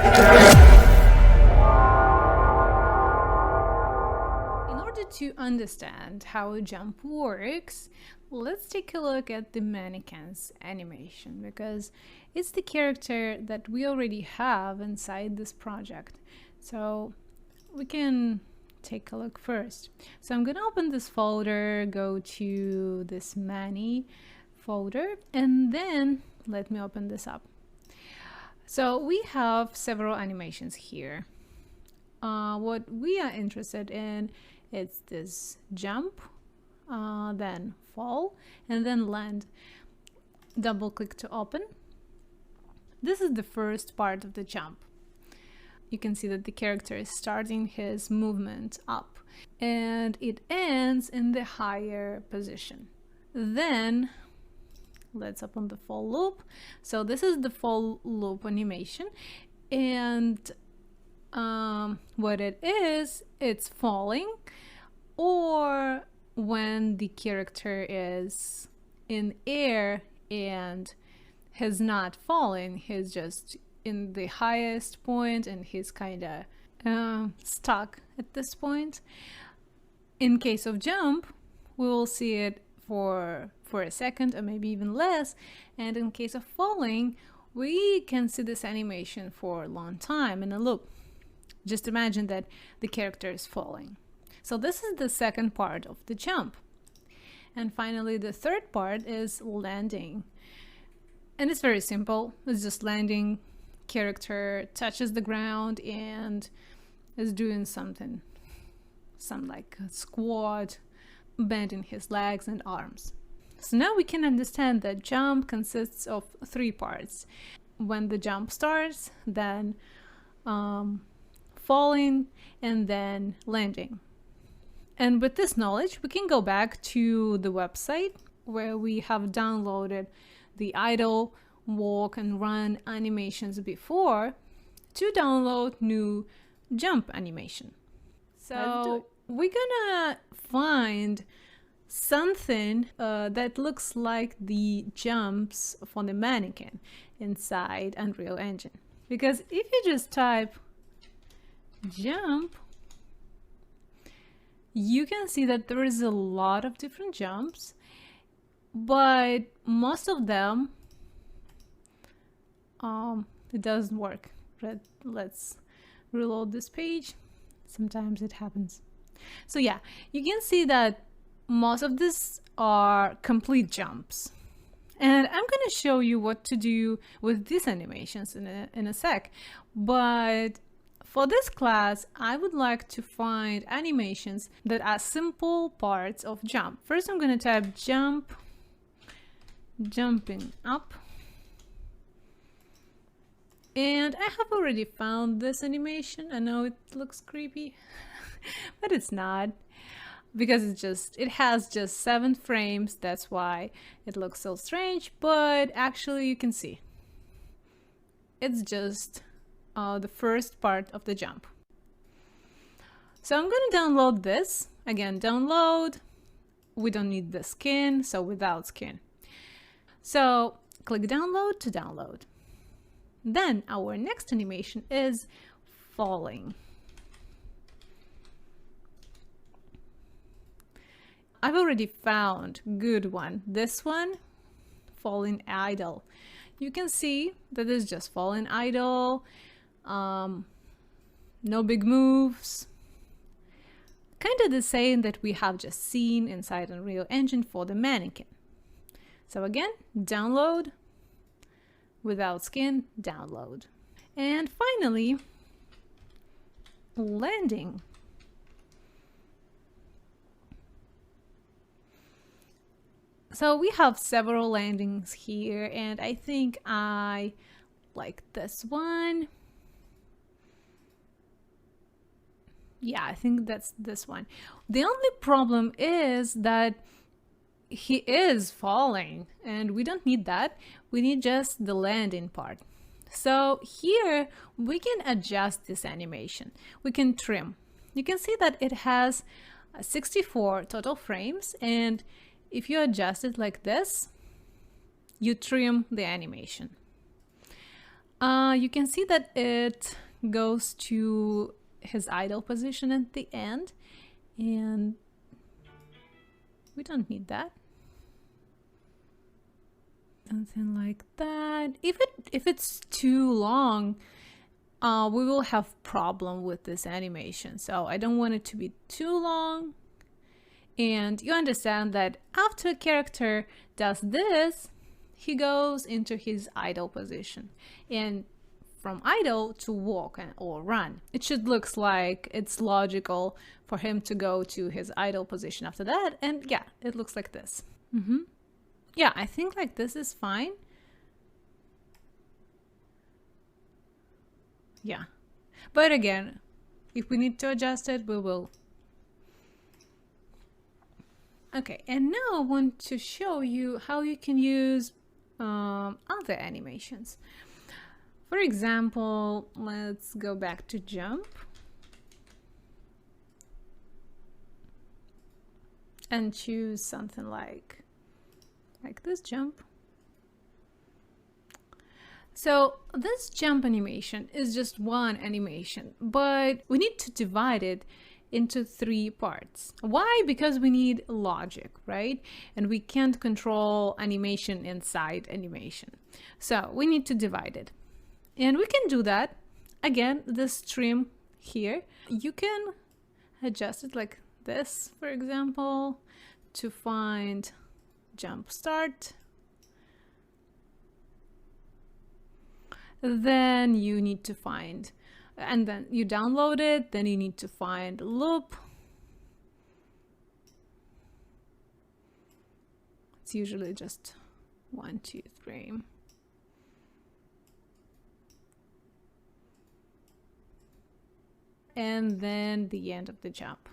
In order to understand how a jump works, let's take a look at the mannequin's animation, because it's the character that we already have inside this project. So we can take a look first. So I'm gonna open this folder, go to this mani folder, and then let me open this up. So we have several animations here. What we are interested in is this jump, then fall, and then land. Double click to open. This is the first part of the jump. You can see that the character is starting his movement up and it ends in the higher position. Then let's open the fall loop. So this is the fall loop animation, and what it is, it's falling, or when the character is in air and he's not falling, he's just in the highest point and he's kind of stuck at this point. In case of jump, we will see it for a second or maybe even less, and in case of falling, we can see this animation for a long time in a loop. Just imagine that the character is falling. So this is the second part of the jump. And finally, the third part is landing. And it's very simple. It's just landing. Character touches the ground and is doing something, some like a squat, bending his legs and arms. So now we can understand that jump consists of three parts. When the jump starts, then falling, and then landing. And with this knowledge, we can go back to the website where we have downloaded the idle, walk, and run animations before to download new jump animation. So we're gonna find something that looks like the jumps for the mannequin inside Unreal Engine. Because if you just type jump, you can see that there is a lot of different jumps, but most of them it doesn't work. Let's reload this page. Sometimes it happens. So yeah, you can see that most of these are complete jumps, and I'm going to show you what to do with these animations in a sec. But for this class, I would like to find animations that are simple parts of jump. First, I'm going to type jump, jumping up. And I have already found this animation. I know it looks creepy, but it's not, because it has just 7 frames. That's why it looks so strange. But actually, you can see it's just the first part of the jump. So I'm going to download this. Again, download. We don't need the skin, so without skin. So click download to download. Then our next animation is falling. I've already found good one. This one, falling idle. You can see that it's just falling idle. No big moves. Kind of the same that we have just seen inside Unreal Engine for the mannequin. So again, download. Without skin, download. And finally, landing. So we have several landings here, and I think I like this one. Yeah, I think that's this one. The only problem is that he is falling, and we don't need that. We need just the landing part. So here we can adjust this animation. We can trim. You can see that it has 64 total frames, and if you adjust it like this, you trim the animation. You can see that it goes to his idle position at the end, and we don't need that. Something like that. If it's too long, we will have problem with this animation. So I don't want it to be too long. And you understand that after a character does this, he goes into his idle position. And from idle to walk or run, it should look like it's logical for him to go to his idle position after that. And yeah, it looks like this. Yeah, I think like this is fine. Yeah, but again, if we need to adjust it, we will. Okay, and now I want to show you how you can use other animations. For example, let's go back to jump and choose something like this jump. So this jump animation is just one animation, but we need to divide it into 3 parts. Why? Because we need logic, right? And we can't control animation inside animation. So we need to divide it. And we can do that. Again, this trim here, you can adjust it like this, for example, to find jump start. Then you need to find, and then you download it, then you need to find loop. It's usually just 1, 2, 3. And then the end of the jump.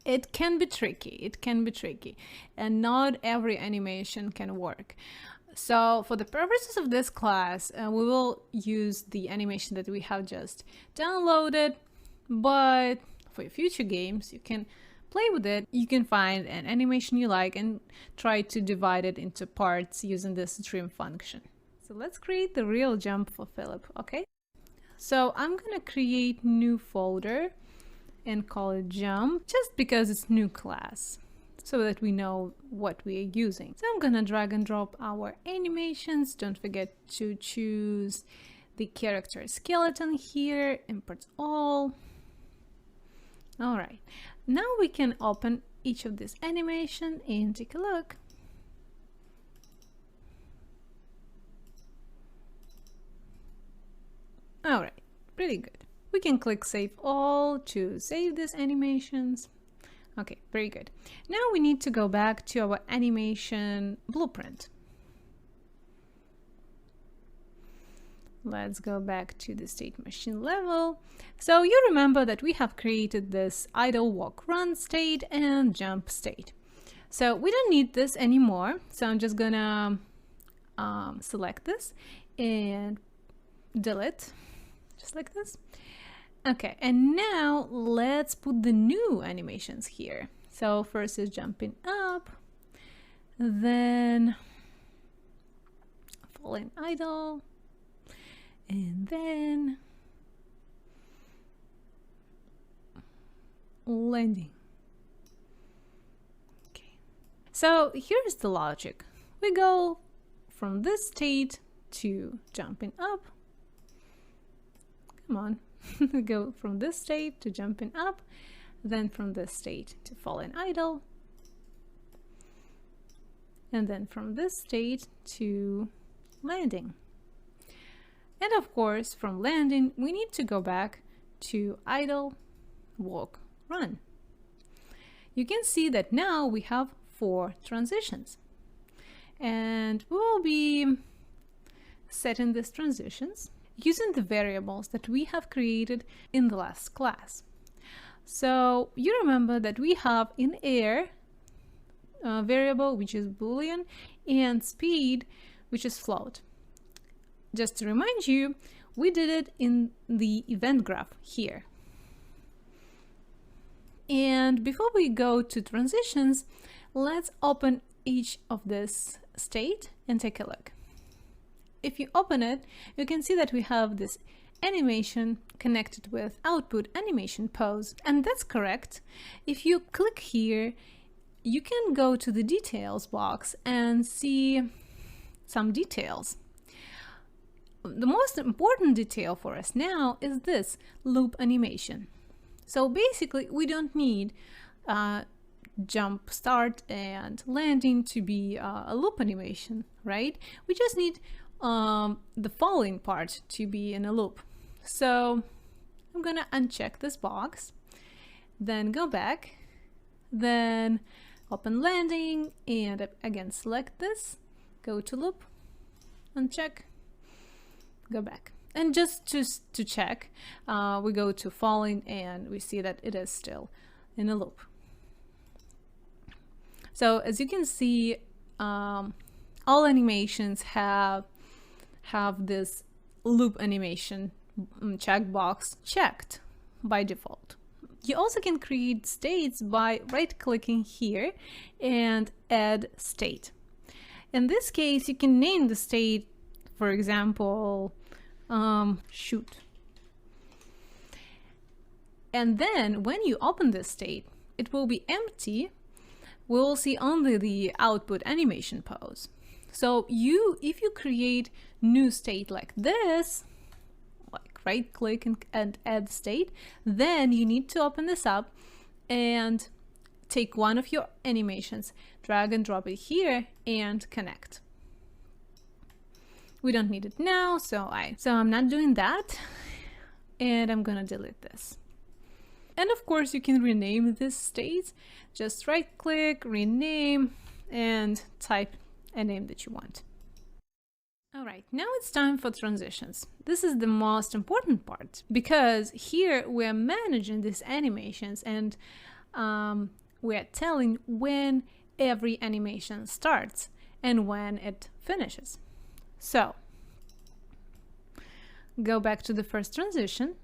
It can be tricky, and not every animation can work. So for the purposes of this class, we will use the animation that we have just downloaded, but for future games, you can play with it. You can find an animation you like and try to divide it into parts using this trim function. So let's create the real jump for Philip, okay? So I'm gonna create new folder and call it jump, just because it's new class, so that we know what we are using. So I'm gonna drag and drop our animations. Don't forget to choose the character skeleton here, import all. All right, now we can open each of these animation and take a look. All right, pretty good. We can click save all to save these animations. Okay, very good. Now we need to go back to our animation blueprint. Let's go back to the state machine level. So you remember that we have created this idle, walk, run state and jump state. So we don't need this anymore. So I'm just gonna select this and delete, just like this. Okay, and now let's put the new animations here. So first is jumping up, then falling idle, and then landing. Okay, so here's the logic. We go from this state to jumping up. Come on. Go from this state to jumping up, then from this state to falling idle, and then from this state to landing. And of course, from landing, we need to go back to idle, walk, run. You can see that now we have 4 transitions, and we will be setting these transitions using the variables that we have created in the last class. So you remember that we have in air variable, which is Boolean, and speed, which is float. Just to remind you, we did it in the event graph here. And before we go to transitions, let's open each of this state and take a look. if you open it, you can see that we have this animation connected with output animation pose, and that's correct. If you click here, you can go to the details box and see some details. The most important detail for us now is this loop animation. So basically, we don't need jump, start, and landing to be a loop animation, right? We just need the following part to be in a loop. So I'm gonna uncheck this box, then go back, then open landing, and again select this, go to loop, uncheck, go back. And just to check, we go to falling and we see that it is still in a loop. So as you can see, all animations have this loop animation checkbox checked by default. You also can create states by right-clicking here and add state. In this case, you can name the state, for example, shoot. And then when you open this state, it will be empty. We will see only the output animation pose. So if you create new state like this, like right click and add state, then you need to open this up and take one of your animations, drag and drop it here and connect. We don't need it now, so I'm not doing that, and I'm gonna delete this. And of course you can rename this state. Just right click, rename, and type a name that you want. All right, now it's time for transitions. This is the most important part because here we're managing these animations and we're telling when every animation starts and when it finishes. So go back to the first transition.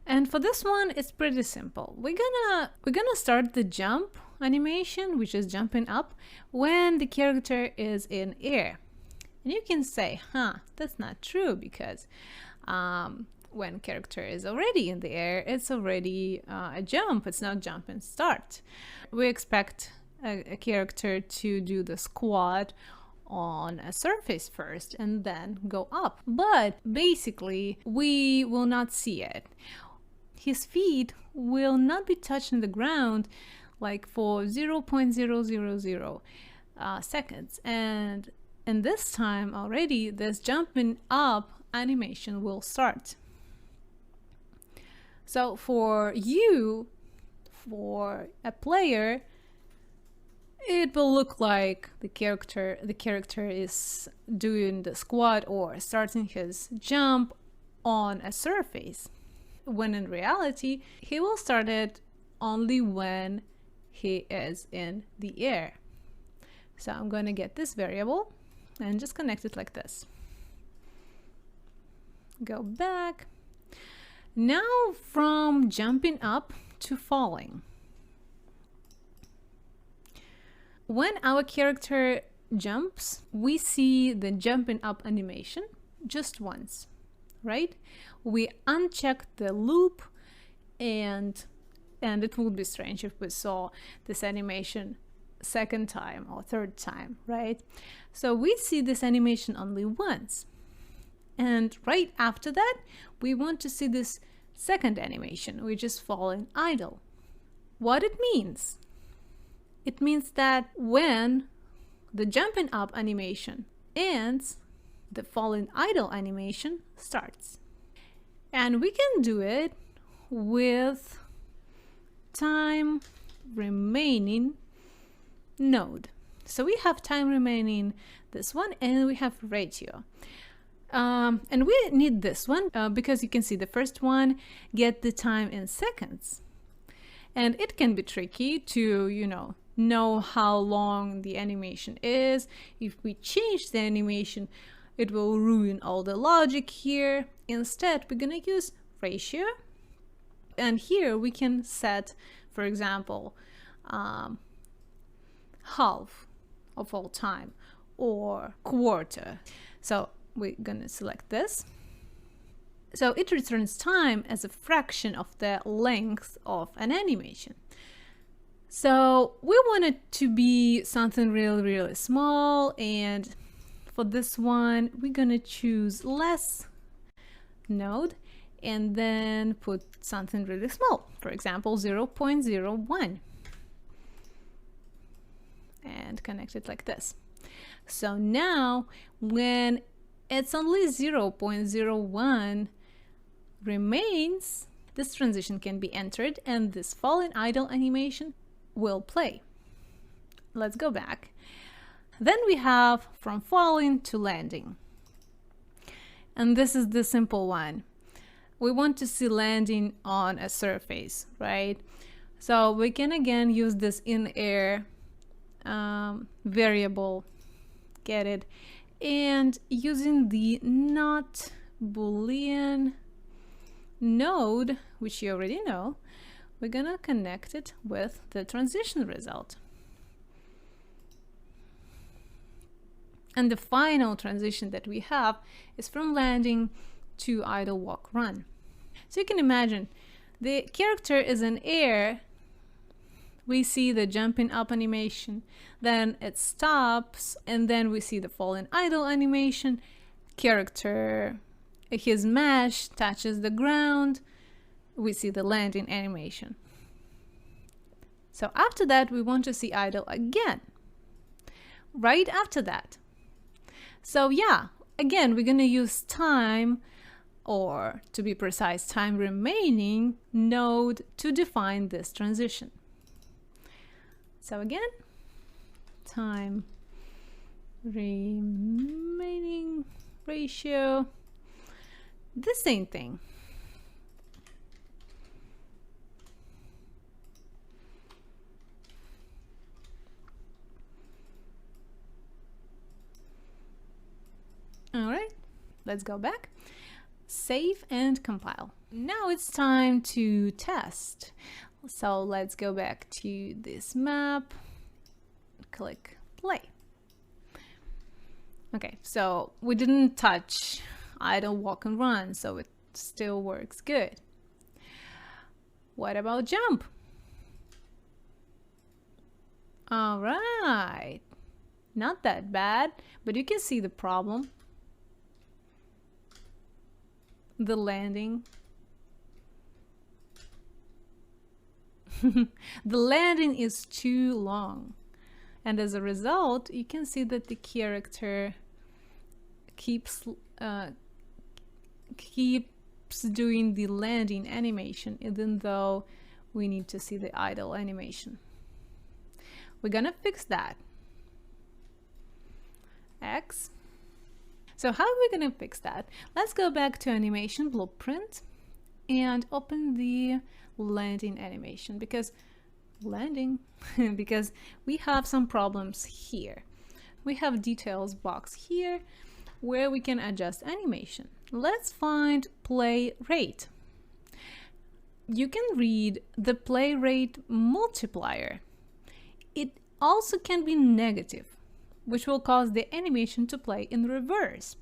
And for this one, it's pretty simple. We're gonna start the jump animation, which is jumping up, when the character is in air. And you can say, that's not true, because when character is already in the air, it's already a jump. It's not jump and start. We expect a character to do the squat on a surface first and then go up. But basically, we will not see it. His feet will not be touching the ground like for 0.000 seconds. And this time already, this jumping up animation will start. So for you, for a player, it will look like the character is doing the squat or starting his jump on a surface, when in reality he will start it only when he is in the air. So I'm going to get this variable and just connect it like this. Go back. Now from jumping up to falling. When our character jumps, we see the jumping up animation just once, right? We uncheck the loop, and it would be strange if we saw this animation second time or third time, right? So we see this animation only once. And right after that, we want to see this second animation, which is falling idle. What it means? It means that when the jumping up animation ends, the falling idle animation starts. And we can do it with time remaining node. So we have time remaining this one, and we have ratio. And we need this one because you can see the first one get the time in seconds. And it can be tricky to, know how long the animation is. If we change the animation, it will ruin all the logic here. Instead, we're gonna use ratio. And here we can set, for example, half of all time or quarter. So we're gonna select this. So it returns time as a fraction of the length of an animation. So we want it to be something really, really small, and for this one, we're gonna choose less node and then put something really small, for example, 0.01, and connect it like this. So now when it's only 0.01 remains, this transition can be entered and this falling idle animation will play. Let's go back. Then we have from falling to landing. And this is the simple one. We want to see landing on a surface, right? So we can again use this in-air variable, get it, and using the not Boolean node, which you already know, we're gonna connect it with the transition result. And the final transition that we have is from landing to idle walk run. So you can imagine the character is in air. We see the jumping up animation, then it stops, and then we see the falling idle animation. Character, his mesh touches the ground. We see the landing animation. So after that, we want to see idle again, right after that. So yeah, again, we're gonna use time, or to be precise, time remaining node to define this transition. So again, time remaining ratio, the same thing. All right, let's go back, save and compile. Now it's time to test. So let's go back to this map, click play. Okay, so we didn't touch idle walk and run, so it still works good. What about jump? All right, not that bad, but you can see the problem. The landing. The landing is too long, and as a result you can see that the character keeps doing the landing animation even though we need to see the idle animation. We're gonna fix that. X. So how are we going to fix that? Let's go back to animation blueprint and open the landing animation, because because we have some problems here. We have details box here where we can adjust animation. Let's find play rate. You can read the play rate multiplier. It also can be negative, which will cause the animation to play in reverse.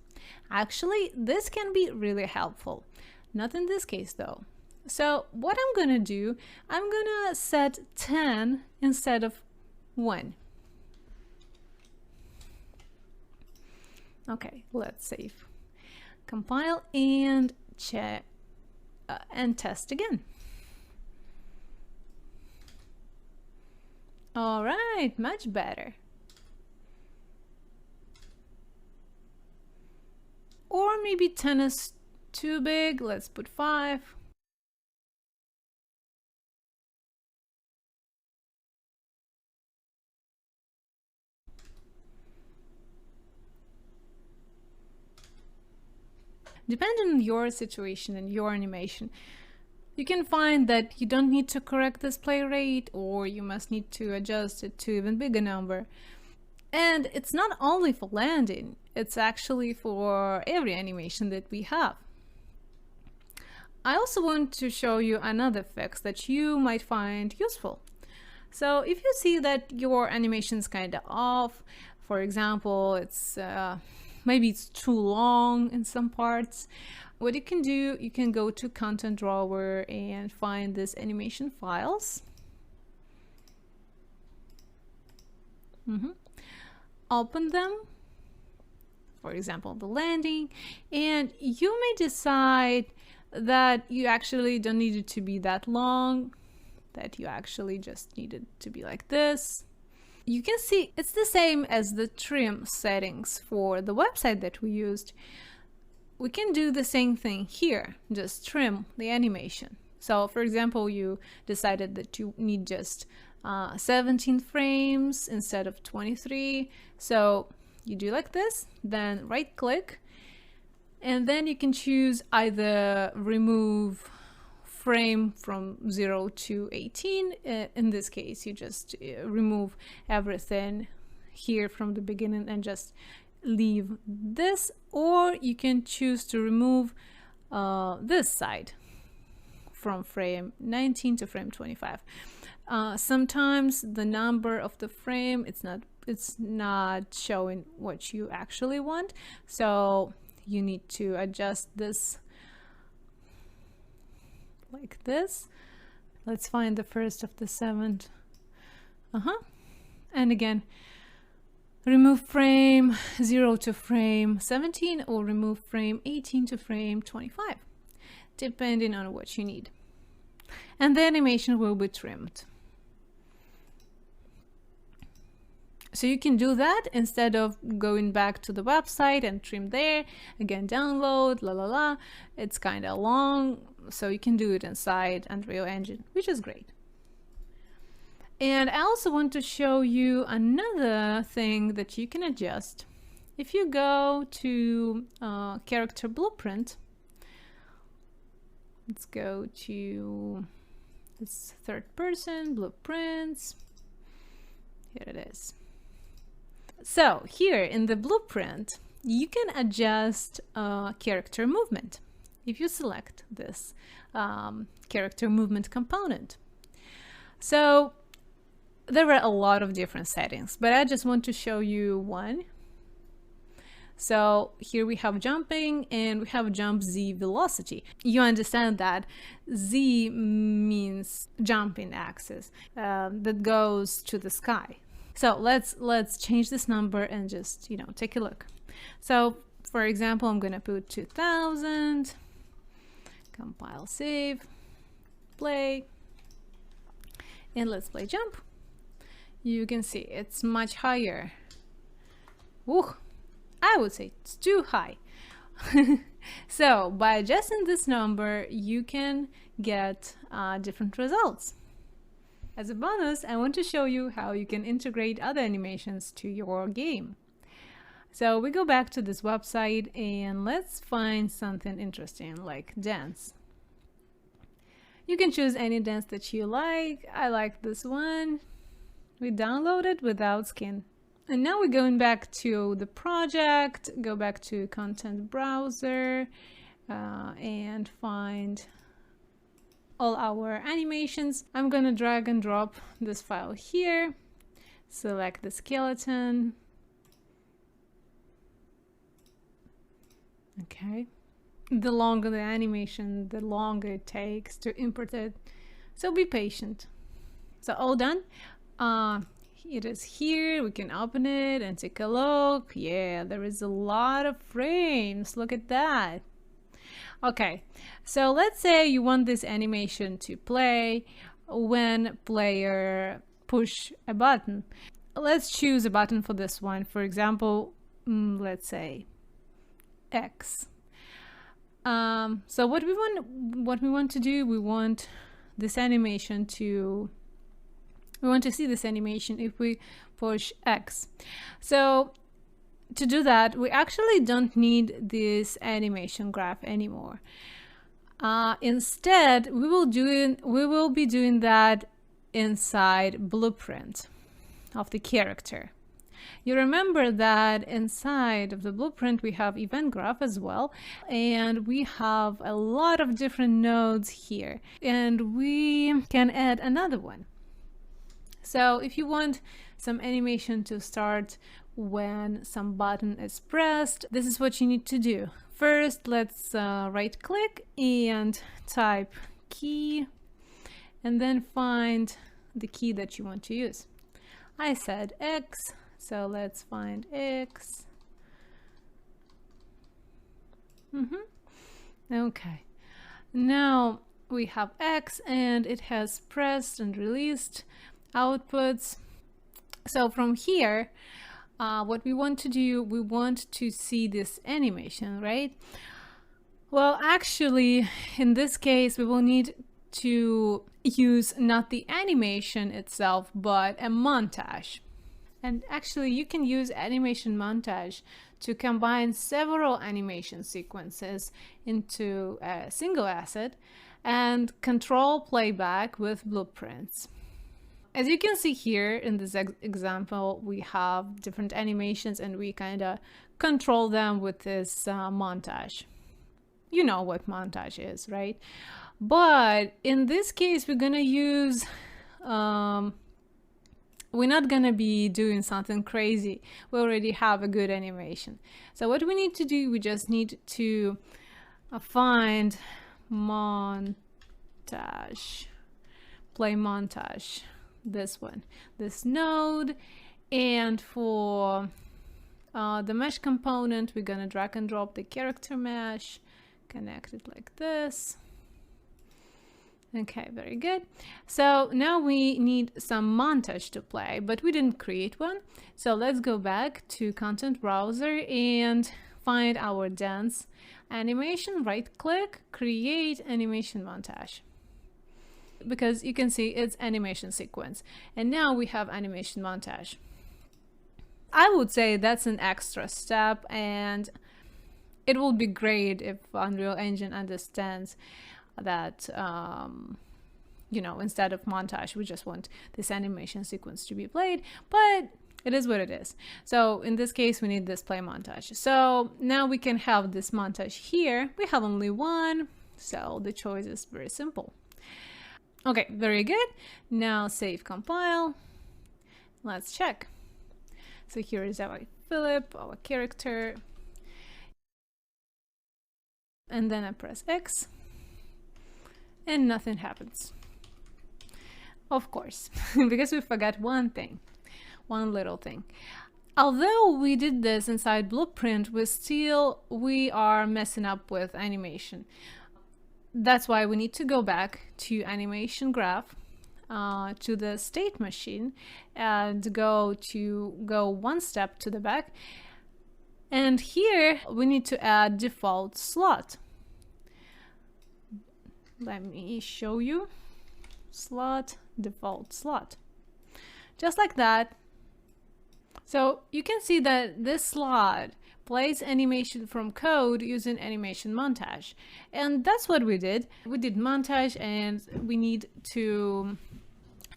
Actually, this can be really helpful. Not in this case though. So what I'm gonna do, I'm gonna set 10 instead of 1. Okay, let's save. Compile and check and test again. All right, much better. Or maybe 10 is too big. Let's put 5. Depending on your situation and your animation, you can find that you don't need to correct this play rate, or you must need to adjust it to even bigger number. And it's not only for landing, it's actually for every animation that we have. I also want to show you another fix that you might find useful. So if you see that your animation is kind of off, for example, it's maybe it's too long in some parts. What you can do, you can go to content drawer and find this animation files. Open them, for example, the landing, and you may decide that you actually don't need it to be that long, that you actually just need it to be like this. You can see it's the same as the trim settings for the website that we used. We can do the same thing here, just trim the animation. So for example, you decided that you need just 17 frames instead of 23. So you do like this, then right click, and then you can choose either remove frame from 0 to 18. In this case, you just remove everything here from the beginning and just leave this, or you can choose to remove this side from frame 19 to frame 25. Sometimes the number of the frame, it's not showing what you actually want, so you need to adjust this like this. Let's find the first of the 7th. And again, remove frame 0 to frame 17, or remove frame 18 to frame 25, depending on what you need. And the animation will be trimmed. So you can do that instead of going back to the website and trim there, again download, It's kind of long, so you can do it inside Unreal Engine, which is great. And I also want to show you another thing that you can adjust. If you go to character blueprint, let's go to this third person blueprints. Here it is. So here in the blueprint, you can adjust character movement if you select this character movement component. So there are a lot of different settings, but I just want to show you one. So here we have jumping, and we have jump Z velocity. You understand that Z means jumping axis that goes to the sky. So let's change this number and just, take a look. So for example, I'm gonna put 2000, compile, save, play, and let's play jump. You can see it's much higher. Ooh, I would say it's too high. So by adjusting this number, you can get different results. As a bonus, I want to show you how you can integrate other animations to your game. So we go back to this website and let's find something interesting like dance. You can choose any dance that you like. I like this one. We download it without skin. And now we're going back to the project, go back to content browser and find all our animations. I'm gonna drag and drop this file here, select the skeleton. Okay. The longer the animation, the longer it takes to import it. So be patient. So all done. It is here. We can open it and take a look. Yeah, there is a lot of frames. Look at that. Okay, so let's say you want this animation to play when player push a button. Let's choose a button for this one. For example, let's say X. So what we want to do, we want this animation to see this animation if we push X. So to do that, we actually don't need this animation graph anymore. Instead, we will be doing that inside blueprint of the character. You remember that inside of the blueprint we have event graph as well, and we have a lot of different nodes here, and we can add another one. So if you want some animation to start when some button is pressed. This is what you need to do. First, let's right click and type key, and then find the key that you want to use. I said X, so let's find X. Okay, now we have X and it has pressed and released outputs. So from here, what we want to do, we want to see this animation, right? Well, actually, in this case, we will need to use not the animation itself, but a montage. And actually, you can use animation montage to combine several animation sequences into a single asset and control playback with blueprints. As you can see here in this example, we have different animations and we kind of control them with this montage. You know what montage is, right? But in this case, we're gonna use, we're not gonna be doing something crazy. We already have a good animation. So what we need to do, we just need to find montage, play montage, this one, this node, and for the mesh component, we're gonna drag and drop the character mesh, connect it like this. Okay, very good. So now we need some montage to play, but we didn't create one. So let's go back to content browser and find our dance animation, right click, create animation montage. Because you can see it's animation sequence. And now we have animation montage. I would say that's an extra step, and it will be great if Unreal Engine understands that, you know, instead of montage, we just want this animation sequence to be played, but it is what it is. So in this case, we need this play montage. So now we can have this montage here. We have only one, so the choice is very simple. Okay, very good. Now save, compile. Let's check. So here is our Philip, our character. And then I press X. And nothing happens. Of course, because we forgot one thing, one little thing. Although we did this inside Blueprint, we are messing up with animation. That's why we need to go back to animation graph, to the state machine, and go one step to the back. And here we need to add default slot. Let me show you. Slot, default slot. Just like that. So you can see that this slot plays animation from code using animation montage. And that's what we did. We did montage, and we need to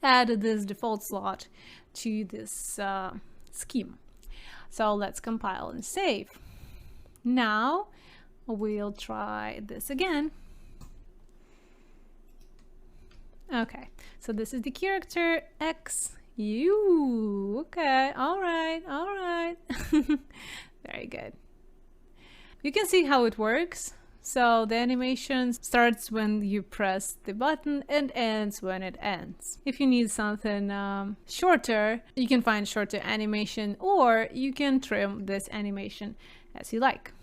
add this default slot to this scheme. So let's compile and save. Now we'll try this again. Okay, so this is the character X, U. Okay, all right. Very good. You can see how it works. So the animation starts when you press the button and ends when it ends. If you need something shorter, you can find shorter animation, or you can trim this animation as you like.